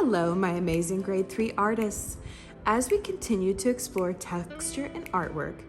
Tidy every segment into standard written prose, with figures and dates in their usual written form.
Hello, my amazing grade 3 artists. As we continue to explore texture and artwork,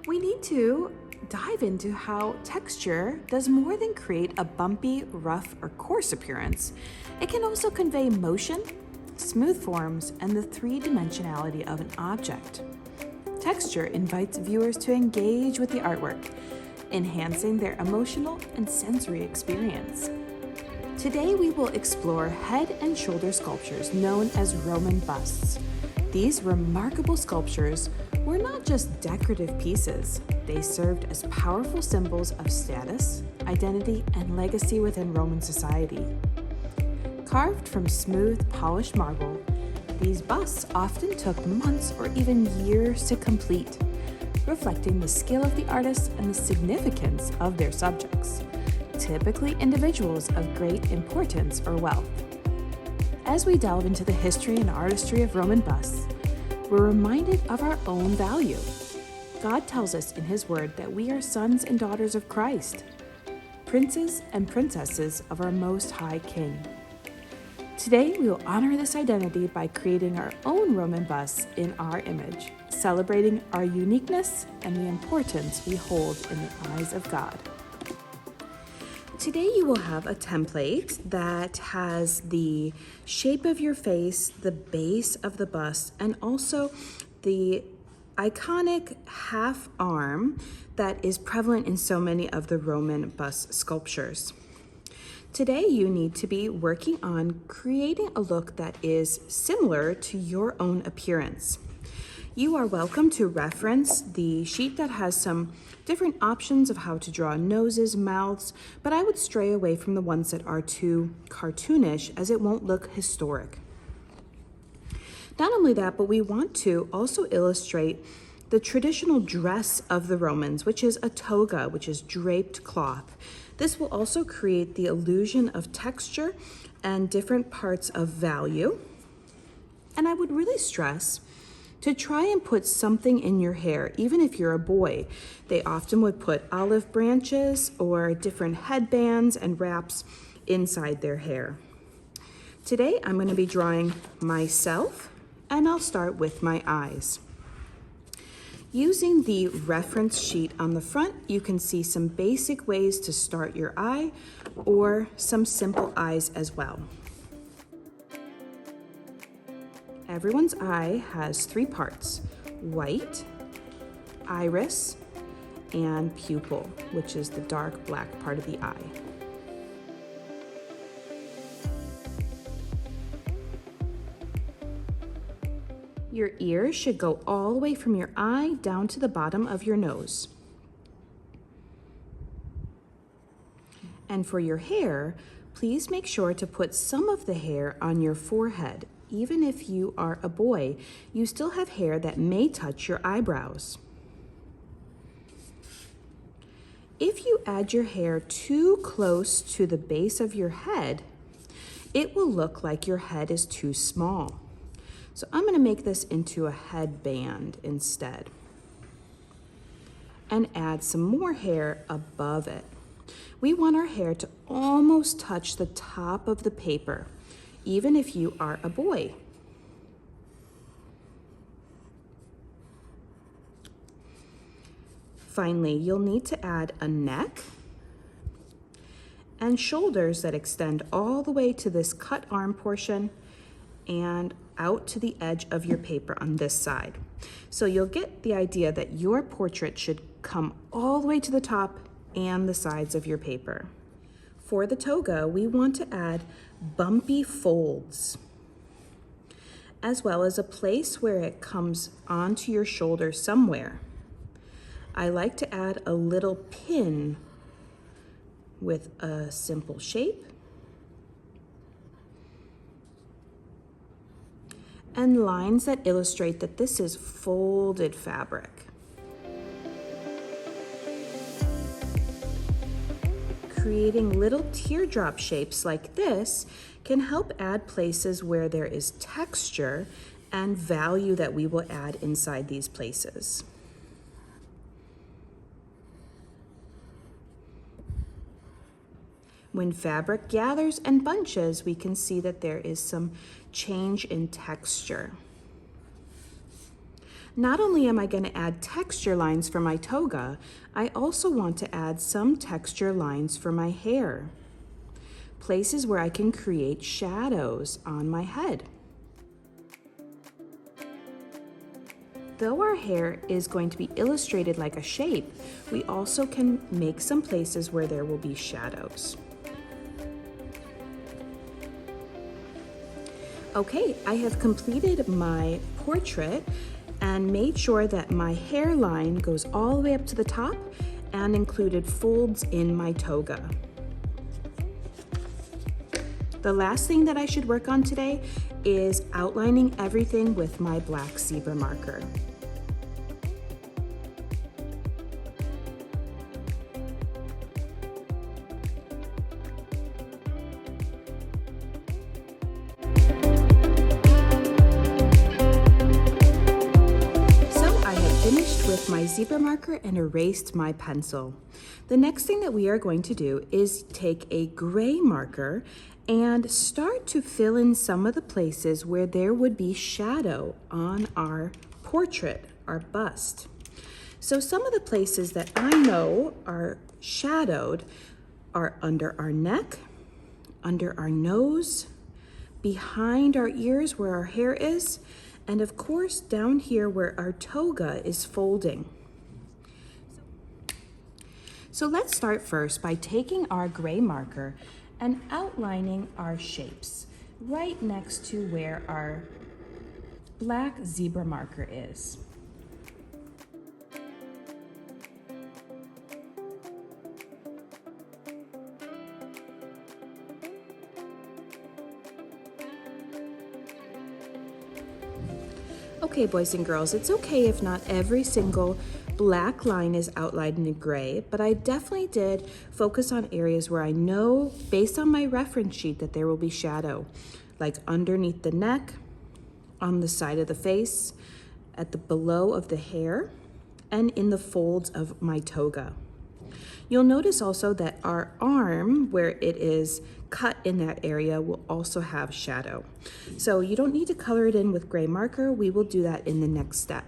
we need to dive into how texture does more than create a bumpy, rough, or coarse appearance. It can also convey motion, smooth forms, and the three-dimensionality of an object. Texture invites viewers to engage with the artwork, enhancing their emotional and sensory experience. Today we will explore head and shoulder sculptures known as Roman busts. These remarkable sculptures were not just decorative pieces, they served as powerful symbols of status, identity, and legacy within Roman society. Carved from smooth, polished marble, these busts often took months or even years to complete, reflecting the skill of the artists and the significance of their subjects, typically individuals of great importance or wealth. As we delve into the history and artistry of Roman busts, we're reminded of our own value. God tells us in His Word that we are sons and daughters of Christ, princes and princesses of our Most High King. Today, we will honor this identity by creating our own Roman busts in our image, celebrating our uniqueness and the importance we hold in the eyes of God. Today you will have a template that has the shape of your face, the base of the bust, and also the iconic half arm that is prevalent in so many of the Roman bust sculptures. Today you need to be working on creating a look that is similar to your own appearance. You are welcome to reference the sheet that has some different options of how to draw noses, mouths, but I would stray away from the ones that are too cartoonish as it won't look historic. Not only that, but we want to also illustrate the traditional dress of the Romans, which is a toga, which is draped cloth. This will also create the illusion of texture and different parts of value. And I would really stress to try and put something in your hair, even if you're a boy. They often would put olive branches or different headbands and wraps inside their hair. Today, I'm going to be drawing myself, and I'll start with my eyes. Using the reference sheet on the front, you can see some basic ways to start your eye or some simple eyes as well. Everyone's eye has three parts: white, iris, and pupil, which is the dark black part of the eye. Your ears should go all the way from your eye down to the bottom of your nose. And for your hair, please make sure to put some of the hair on your forehead. Even if you are a boy, you still have hair that may touch your eyebrows. If you add your hair too close to the base of your head, it will look like your head is too small. So I'm going to make this into a headband instead and add some more hair above it. We want our hair to almost touch the top of the paper, even if you are a boy. Finally, you'll need to add a neck and shoulders that extend all the way to this cut arm portion and out to the edge of your paper on this side. So you'll get the idea that your portrait should come all the way to the top and the sides of your paper. For the toga, we want to add bumpy folds, as well as a place where it comes onto your shoulder somewhere. I like to add a little pin with a simple shape and lines that illustrate that this is folded fabric. Creating little teardrop shapes like this can help add places where there is texture and value that we will add inside these places. When fabric gathers and bunches, we can see that there is some change in texture. Not only am I going to add texture lines for my toga, I also want to add some texture lines for my hair. Places where I can create shadows on my head. Though our hair is going to be illustrated like a shape, we also can make some places where there will be shadows. Okay, I have completed my portrait and made sure that my hairline goes all the way up to the top and included folds in my toga. The last thing that I should work on today is outlining everything with my black zebra marker. With my zebra marker and erased my pencil. The next thing that we are going to do is take a gray marker and start to fill in some of the places where there would be shadow on our portrait, our bust. So some of the places that I know are shadowed are under our neck, under our nose, behind our ears where our hair is, and of course down here where our toga is folding. So let's start first by taking our gray marker and outlining our shapes right next to where our black zebra marker is. Okay, boys and girls, it's okay if not every single black line is outlined in gray, but I definitely did focus on areas where I know, based on my reference sheet, that there will be shadow, like underneath the neck, on the side of the face, at the below of the hair, and in the folds of my toga. You'll notice also that our arm, where it is cut in that area, will also have shadow. So you don't need to color it in with gray marker. We will do that in the next step.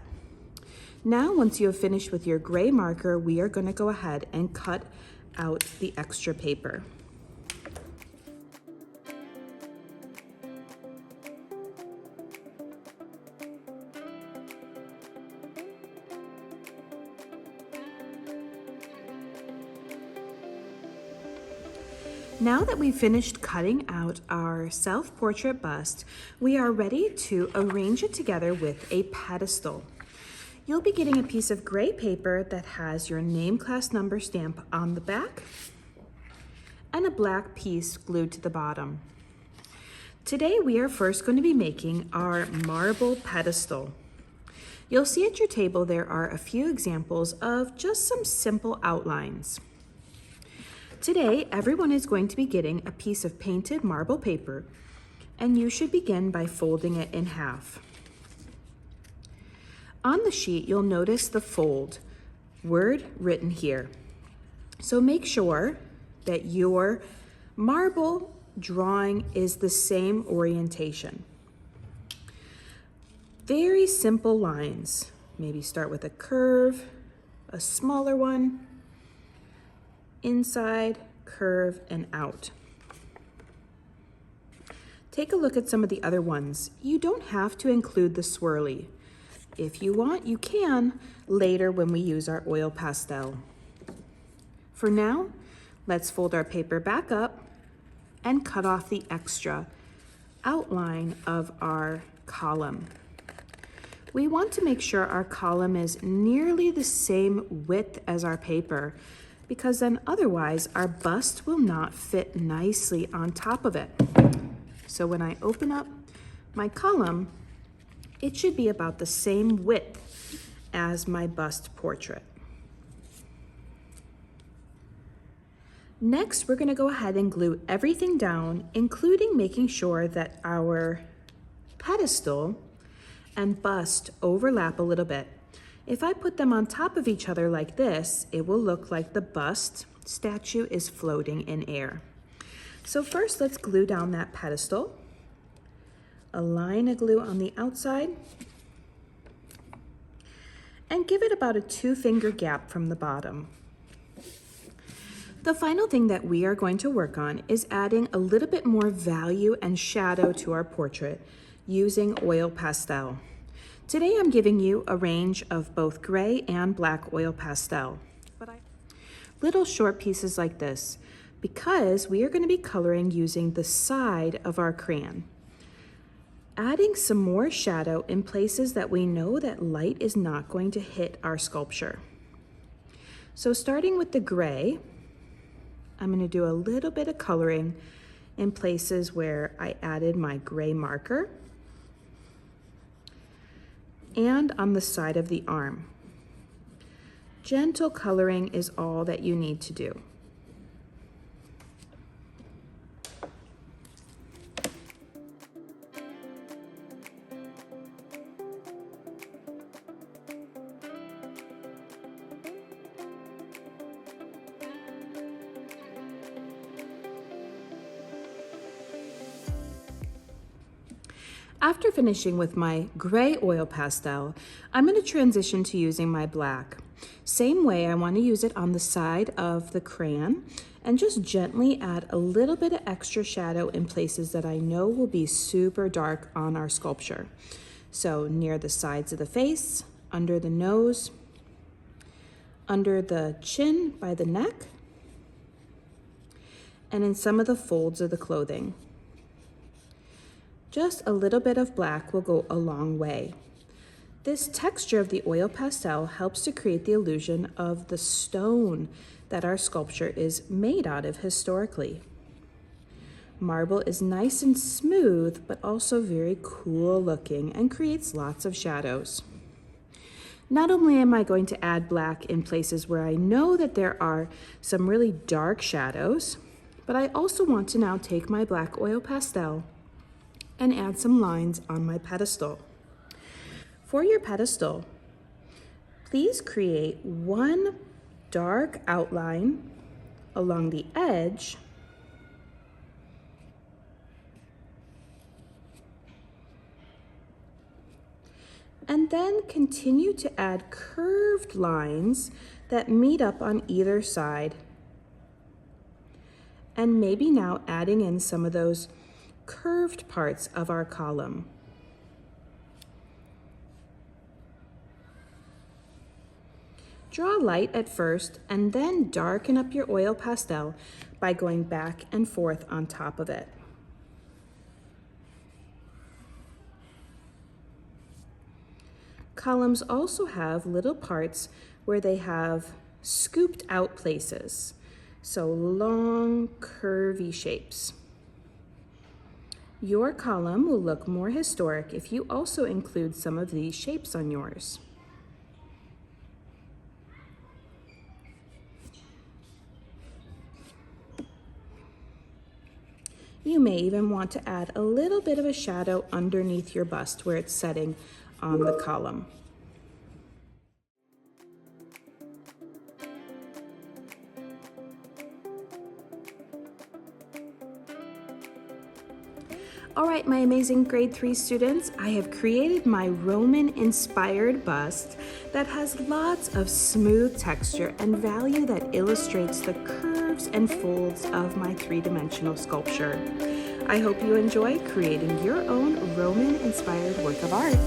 Now, once you have finished with your gray marker, we are going to go ahead and cut out the extra paper. Now that we've finished cutting out our self-portrait bust, we are ready to arrange it together with a pedestal. You'll be getting a piece of gray paper that has your name, class, number stamp on the back and a black piece glued to the bottom. Today we are first going to be making our marble pedestal. You'll see at your table there are a few examples of just some simple outlines. Today, everyone is going to be getting a piece of painted marble paper, and you should begin by folding it in half. On the sheet, you'll notice the fold word written here. So make sure that your marble drawing is the same orientation. Very simple lines. Maybe start with a curve, a smaller one, inside, curve, and out. Take a look at some of the other ones. You don't have to include the swirly. If you want, you can later when we use our oil pastel. For now, let's fold our paper back up and cut off the extra outline of our column. We want to make sure our column is nearly the same width as our paper, because then otherwise our bust will not fit nicely on top of it. So when I open up my column, it should be about the same width as my bust portrait. Next, we're going to go ahead and glue everything down, including making sure that our pedestal and bust overlap a little bit. If I put them on top of each other like this, it will look like the bust statue is floating in air. So first, let's glue down that pedestal. A line of glue on the outside, and give it about a 2-finger gap from the bottom. The final thing that we are going to work on is adding a little bit more value and shadow to our portrait using oil pastel. Today I'm giving you a range of both gray and black oil pastel. Little short pieces like this, because we are going to be coloring using the side of our crayon. Adding some more shadow in places that we know that light is not going to hit our sculpture. So starting with the gray, I'm going to do a little bit of coloring in places where I added my gray marker and on the side of the arm. Gentle coloring is all that you need to do. After finishing with my gray oil pastel, I'm going to transition to using my black. Same way, I want to use it on the side of the crayon and just gently add a little bit of extra shadow in places that I know will be super dark on our sculpture. So near the sides of the face, under the nose, under the chin by the neck, and in some of the folds of the clothing. Just a little bit of black will go a long way. This texture of the oil pastel helps to create the illusion of the stone that our sculpture is made out of historically. Marble is nice and smooth, but also very cool looking and creates lots of shadows. Not only am I going to add black in places where I know that there are some really dark shadows, but I also want to now take my black oil pastel and add some lines on my pedestal. For your pedestal, please create one dark outline along the edge and then continue to add curved lines that meet up on either side. And maybe now adding in some of those curved parts of our column. Draw light at first and then darken up your oil pastel by going back and forth on top of it. Columns also have little parts where they have scooped out places, so long, curvy shapes. Your column will look more historic if you also include some of these shapes on yours. You may even want to add a little bit of a shadow underneath your bust where it's setting on the column. All right, my amazing grade 3 students, I have created my Roman-inspired bust that has lots of smooth texture and value that illustrates the curves and folds of my 3-dimensional sculpture. I hope you enjoy creating your own Roman-inspired work of art.